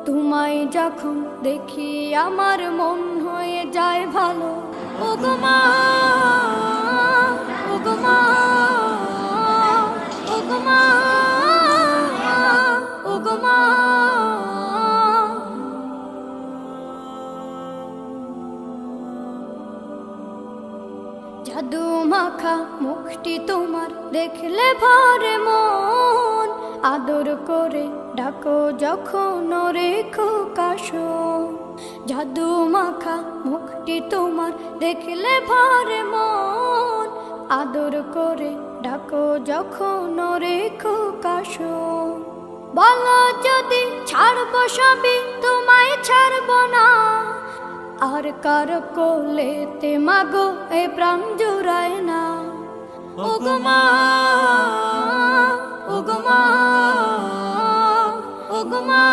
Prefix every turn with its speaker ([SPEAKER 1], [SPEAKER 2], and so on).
[SPEAKER 1] তোমায় যখন দেখি আমার মন হয়ে যায় ভালো। ওগো মা, ওগো মা, ওগো মা, ওগো মা। জাদু মাখা মুখটি তোমার দেখলে ভরে মন, আদর করে ডাকো যখন রেখো কাশো। জাদু মাখা মুখটি তোমার দেখলে ভরে মন, আদর করে ডাকো যখন রেখো কাশো। বলো যদি ছাড়বো সবই তোমায় ছাড়বো না, আর কার কোলেতে মাগো এ প্রাণ জুড়ায় না। ওগো মা, ওগো মা, ওগো মা।